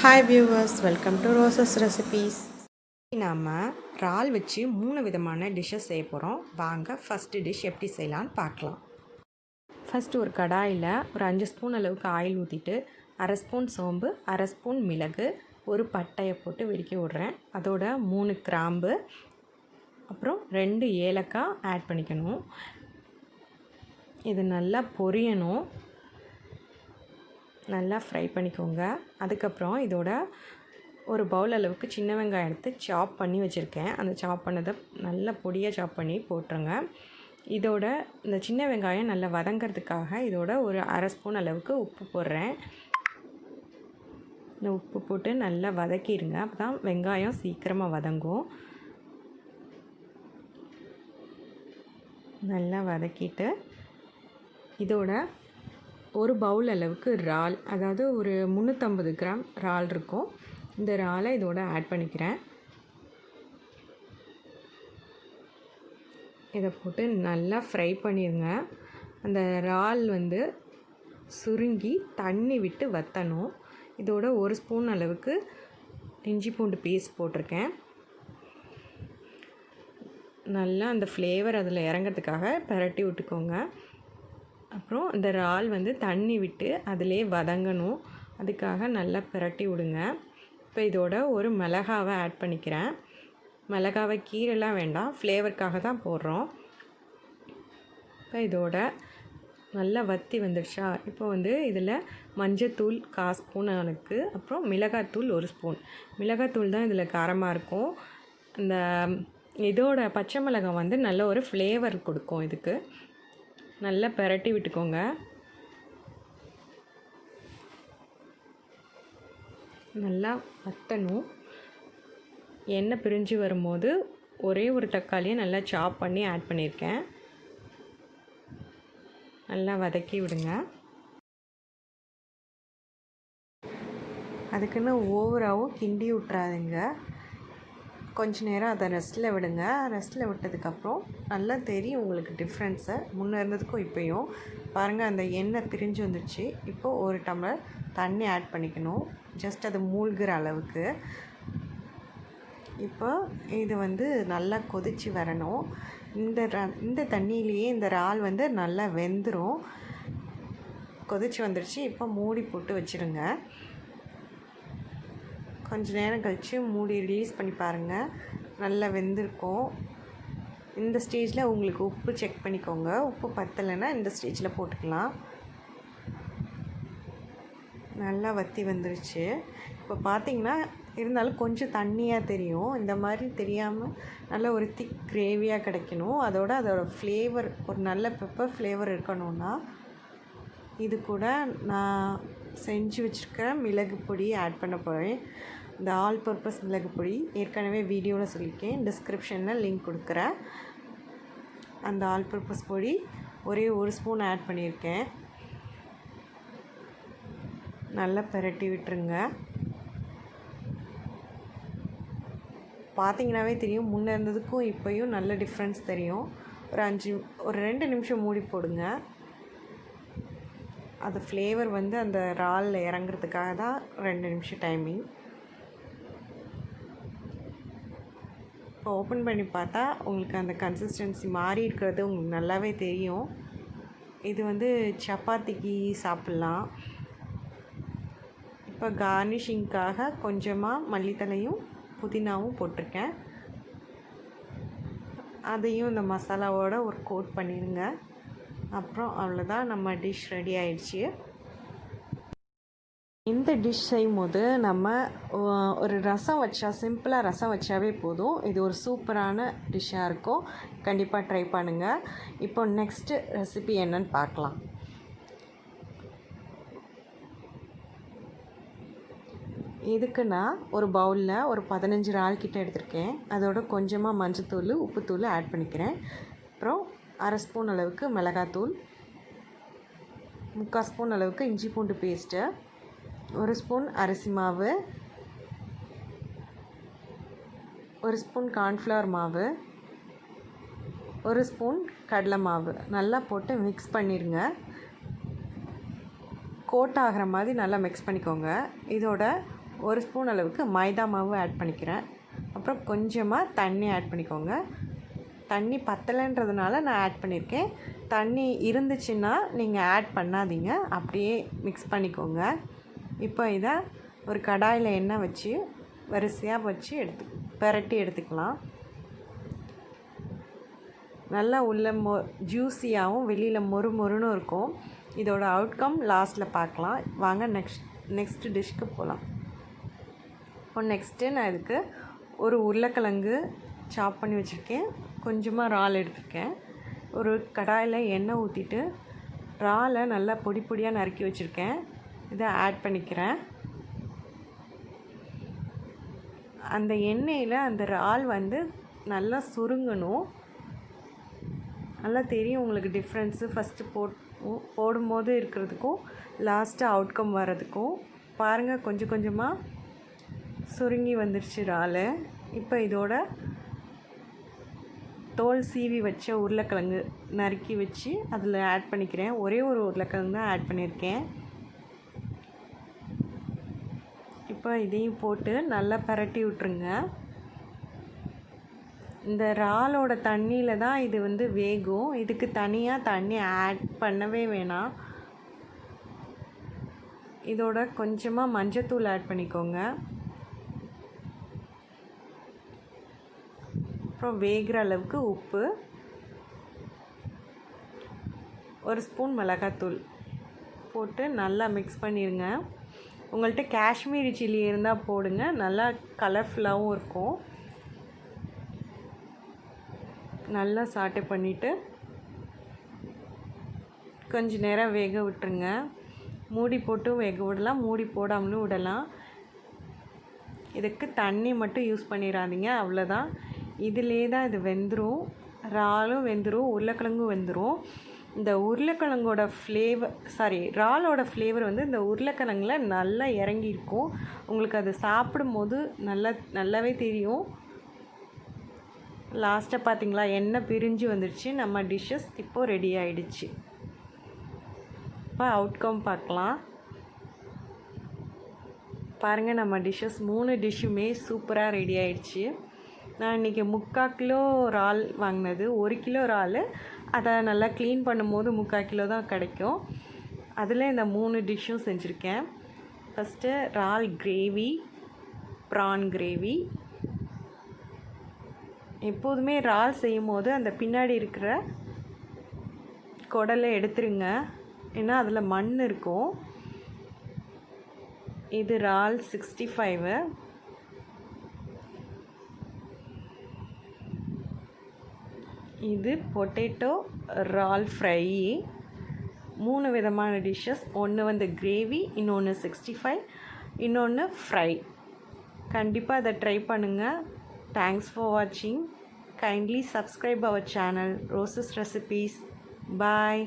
Hi viewers, welcome to roses recipes. நாம் இறால் வச்சு 3 விதமான டிஷ்ஷஸ் செய்ய போகிறோம். வாங்க ஃபஸ்ட்டு டிஷ் எப்படி செய்யலான்னு பார்க்கலாம். ஃபஸ்ட்டு ஒரு கடாயில் ஒரு 5 ஸ்பூன் அளவுக்கு ஆயில் ஊற்றிட்டு 1/2 ஸ்பூன் சோம்பு, 1/2 ஸ்பூன் மிளகு, ஒரு பட்டையை போட்டு வெடிக்க விட்றேன். அதோட 3 கிராம்பு, அப்புறம் 2 ஏலக்காய் ஆட் பண்ணிக்கணும். இது நல்லா பொரியணும், நல்லா ஃப்ரை பண்ணிக்கோங்க. அதுக்கப்புறம் இதோட ஒரு பவுல் அளவுக்கு சின்ன வெங்காயம் எடுத்து சாப் பண்ணி வச்சுருக்கேன். அந்த சாப் பண்ணதை நல்லா பொடியாக சாப் பண்ணி போட்டுருங்க. இதோட இந்த சின்ன வெங்காயம் நல்லா வதங்கிறதுக்காக இதோட ஒரு 1/2 ஸ்பூன் அளவுக்கு உப்பு போடுறேன். இந்த உப்பு போட்டு நல்லா வதக்கிடுங்க. அப்போ தான் வெங்காயம் சீக்கிரமாக வதங்கும். நல்லா வதக்கிட்டு இதோட ஒரு பவுல் அளவுக்கு இறால், அதாவது ஒரு 350 கிராம் இறால் இருக்கும். இந்த இறாலை இதோட ஆட் பண்ணிக்கிறேன். இதை போட்டு நல்லா ஃப்ரை பண்ணிடுங்க. அந்த இறால் சுருங்கி தண்ணி விட்டு வற்றணும். இதோட ஒரு ஸ்பூன் அளவுக்கு இஞ்சி பூண்டு பேஸ்ட் போட்டிருக்கேன். நல்லா அந்த ஃப்ளேவர் அதில் இறங்கிறதுக்காக பரட்டி விட்டுக்கோங்க. அப்புறம் இந்த இறால் தண்ணி விட்டு அதிலே வதங்கணும். அதுக்காக நல்லா பிரட்டி விடுங்க. இப்போ இதோட ஒரு மிளகாவை ஆட் பண்ணிக்கிறேன். மிளகாவை கீரைலாம் வேண்டாம், ஃப்ளேவருக்காக தான் போடுறோம். இப்போ இதோட நல்லா வற்றி வந்துடுச்சா, இப்போ இதில் மஞ்சத்தூள் 1/4 ஸ்பூன் அளவுக்கு, அப்புறம் மிளகாத்தூள் 1 ஸ்பூன். மிளகாத்தூள் தான் இதில் காரமாக இருக்கும். இந்த இதோட பச்சை மிளகாய் நல்ல ஒரு ஃப்ளேவர் கொடுக்கும். இதுக்கு நல்லா பிரட்டி விட்டுக்கோங்க. நல்லா வற்றணும். எண்ணெய் பிரிஞ்சு வரும்போது ஒரே ஒரு தக்காளியை நல்லா சாப் பண்ணி ஆட் பண்ணியிருக்கேன். நல்லா வதக்கி விடுங்க. அதுக்குன்னு ஓவராகவும் கிண்டி விட்றாதுங்க. கொஞ்ச நேரம் அதை ரெஸ்ட்டில் விடுங்க. ரெஸ்ட்டில் விட்டதுக்கப்புறம் நல்லா தெரியும் உங்களுக்கு டிஃப்ரென்ஸை, முன்னே இருந்ததுக்கும் இப்போயும். பாருங்கள், அந்த எண்ணெய் பிரிஞ்சு வந்துடுச்சு. இப்போது ஒரு டம்ளர் தண்ணி ஆட் பண்ணிக்கணும், ஜஸ்ட் அது மூழ்கிற அளவுக்கு. இப்போ இது நல்லா கொதித்து வரணும். இந்த தண்ணியிலேயே இந்த இறால் நல்லா வெந்துடும். கொதித்து வந்துடுச்சு. இப்போ மூடி போட்டு வச்சுருங்க. கொஞ்சம் நேரம் கழித்து மூடி ரிலீஸ் பண்ணி பாருங்கள், நல்லா வெந்திருக்கும். இந்த ஸ்டேஜில் உங்களுக்கு உப்பு செக் பண்ணிக்கோங்க. உப்பு பத்தலைன்னா இந்த ஸ்டேஜில் போட்டுக்கலாம். நல்லா வற்றி வந்துருச்சு. இப்போ பார்த்திங்கன்னா இருந்தாலும் கொஞ்சம் தண்ணியாக தெரியும். இந்த மாதிரி தெரியாமல் நல்ல ஒரு திக் கிரேவியாக கிடைக்கணும். அதோட ஃப்ளேவர், ஒரு நல்ல பெப்பர் ஃப்ளேவர் இருக்கணும்னா இது கூட நான் செஞ்சு வச்சுருக்கிற மிளகு பொடி ஆட் பண்ண போகிறேன். இந்த ஆல் பர்பஸ் மிளகு பொடி ஏற்கனவே வீடியோவில் சொல்லியிருக்கேன், டிஸ்கிரிப்ஷனில் லிங்க் கொடுக்குறேன். அந்த ஆல் பர்பஸ் பொடி ஒரே 1 ஸ்பூன் ஆட் பண்ணியிருக்கேன். நல்லா பிரட்டி விட்டுருங்க. பார்த்திங்கனாவே தெரியும், முன்னே இருந்ததுக்கும் இப்போயும் நல்ல டிஃப்ரென்ஸ் தெரியும். ஒரு 2 நிமிஷம் மூடி போடுங்க. அது ஃப்ளேவர் அந்த இறாலில் இறங்குறதுக்காக தான் 2 நிமிஷம் டைமிங். இப்போ ஓப்பன் பண்ணி பார்த்தா உங்களுக்கு அந்த கன்சிஸ்டன்சி மாறி இருக்கிறது உங்களுக்கு நல்லாவே தெரியும். இது சப்பாத்திக்கு சாப்பிட்லாம். இப்போ கார்னிஷிங்காக கொஞ்சமாக மல்லித்தலையும் புதினாவும் போட்டிருக்கேன். அதையும் இந்த மசாலாவோட ஒரு கோட் பண்ணிடுங்க. அப்புறம் அவ்வளோதான், நம்ம டிஷ் ரெடி ஆயிடுச்சு. இந்த டிஷ் செய்யும்போது நம்ம ஒரு ரசம் வச்சா, சிம்பிளாக ரசம் வச்சாவே போதும். இது ஒரு சூப்பரான டிஷ்ஷாக இருக்கும். கண்டிப்பாக ட்ரை பண்ணுங்கள். இப்போ நெக்ஸ்ட்டு ரெசிபி என்னன்னு பார்க்கலாம். இதுக்கு நான் ஒரு பவுலில் ஒரு 15 இறால் கிட்ட எடுத்திருக்கேன். அதோட கொஞ்சமாக மஞ்சத்தூள், உப்புத்தூள் ஆட் பண்ணிக்கிறேன். அப்புறம் 1/2 ஸ்பூன் அளவுக்கு மிளகாத்தூள், 3/4 ஸ்பூன் அளவுக்கு இஞ்சி பூண்டு பேஸ்ட்டு, 1 ஸ்பூன் அரிசி மாவு, 1 ஸ்பூன் கார்ன்ஃப்ளவர் மாவு, 1 ஸ்பூன் கடலை மாவு நல்லா போட்டு மிக்ஸ் பண்ணிடுங்க. கோட் ஆகிற மாதிரி நல்லா மிக்ஸ் பண்ணிக்கோங்க. இதோட 1 ஸ்பூன் அளவுக்கு மைதா மாவு ஆட் பண்ணிக்கிறேன். அப்புறம் கொஞ்சமாக தண்ணி ஆட் பண்ணிக்கோங்க. தண்ணி பத்தலைன்றதுனால நான் ஆட் பண்ணியிருக்கேன். தண்ணி இருந்துச்சுன்னா நீங்கள் ஆட் பண்ணாதீங்க, அப்படியே மிக்ஸ் பண்ணிக்கோங்க. இப்போ இதை ஒரு கடாயில் எண்ணெய் வச்சு வரிசையாக வச்சு பெரட்டி எடுத்துக்கலாம். நல்லா உள்ள ஜூஸியாகவும் வெளியில் மொறு மொறுன்னு இருக்கும். இதோட அவுட்கம் லாஸ்ட்டில் பார்க்கலாம். வாங்க நெக்ஸ்ட்டு டிஷ்க்கு போகலாம். இப்போ நெக்ஸ்ட்டு நான் இதுக்கு ஒரு உருளைக்கிழங்கு சாப் பண்ணி வச்சுருக்கேன். கொஞ்சமாக இறால் எடுத்துருக்கேன். ஒரு கடாயில் எண்ணெய் ஊற்றிட்டு இறாலை நல்லா பொடி பொடியாக நறுக்கி வச்சுருக்கேன். இதை ஆட் பண்ணிக்கிறேன். அந்த எண்ணெயில் அந்த இறால் வந்து நல்லா சுருங்கணும். நல்லா தெரியும் உங்களுக்கு டிஃப்ரென்ஸு ஃபஸ்ட்டு போடும்போது இருக்கிறதுக்கும் லாஸ்ட்டாக அவுட்கம் வர்றதுக்கும். பாருங்கள், கொஞ்சம் கொஞ்சமாக சுருங்கி வந்துருச்சு இறால். இப்போ இதோட தோல் சீவி வச்ச உருளைக்கிழங்கு நறுக்கி வச்சு அதில் ஆட் பண்ணிக்கிறேன். ஒரே ஒரு உருளைக்கிழங்கு தான் ஆட் பண்ணியிருக்கேன். இப்போ இதையும் போட்டு நல்லா பரட்டி விட்ருங்க. இந்த இறாலோட தண்ணியில் தான் இது வந்து வேகும். இதுக்கு தனியாக தண்ணி ஆட் பண்ணவே வேணாம். இதோட கொஞ்சமாக மஞ்சத்தூள் ஆட் பண்ணிக்கோங்க. அப்புறம் வேகிற அளவுக்கு உப்பு, 1 ஸ்பூன் மிளகாத்தூள் போட்டு நல்லா மிக்ஸ் பண்ணிடுங்க. உங்கள்கிட்ட காஷ்மீரி சில்லி இருந்தால் போடுங்க, நல்லா கலர்ஃபுல்லாகவும் இருக்கும். நல்லா சாட்டை பண்ணிவிட்டு கொஞ்சம் நேரம் வேக விட்டுருங்க. மூடி போட்டும் வேக விடலாம், மூடி போடாமலும் விடலாம். இதுக்கு தண்ணி மட்டும் யூஸ் பண்ணிடாதீங்க, அவ்வளோதான். இதிலே தான் இது வெந்துடும். இறாலும் வெந்துடும், உருளைக்கிழங்கும் வெந்துடும். இந்த உருளைக்கிழங்கோட இறாலோட ஃப்ளேவர் வந்து இந்த உருளைக்கிழங்குல நல்லா இறங்கியிருக்கும். உங்களுக்கு அது சாப்பிடும்போது நல்லாவே தெரியும். லாஸ்ட்டாக பார்த்தீங்களா, எண்ணெய் பிரிஞ்சு வந்துடுச்சு. நம்ம டிஷ்ஷஸ் இப்போது ரெடி ஆகிடுச்சு. இப்போ அவுட்கம் பார்க்கலாம். பாருங்கள், நம்ம டிஷ்ஷஸ் 3 டிஷ்ஷுமே சூப்பராக ரெடி ஆகிடுச்சு. நான் இன்றைக்கி 3/4 கிலோ இறால் வாங்கினது. 1 கிலோ இறால், அதை நல்லா க்ளீன் பண்ணும்போது 3/4 கிலோ தான் கிடைக்கும். அதில் இந்த 3 டிஷ்ஷும் செஞ்சுருக்கேன். ஃபஸ்ட்டு இறால் கிரேவி, ப்ரான் கிரேவி. எப்போதுமே இறால் செய்யும் போது அந்த பின்னாடி இருக்கிற குடலை எடுத்துருங்க, ஏன்னா அதில் மண் இருக்கும். இது இறால் 65. இது பொட்டேட்டோ இறால் ஃப்ரை. 3 விதமான டிஷ்ஷஸ். ஒன்று வந்து கிரேவி, இன்னொன்று 65, இன்னொன்று ஃப்ரை. கண்டிப்பாக அதை ட்ரை பண்ணுங்கள். தேங்க்ஸ் ஃபார் வாட்சிங். Kindly subscribe our channel roses recipes. Bye.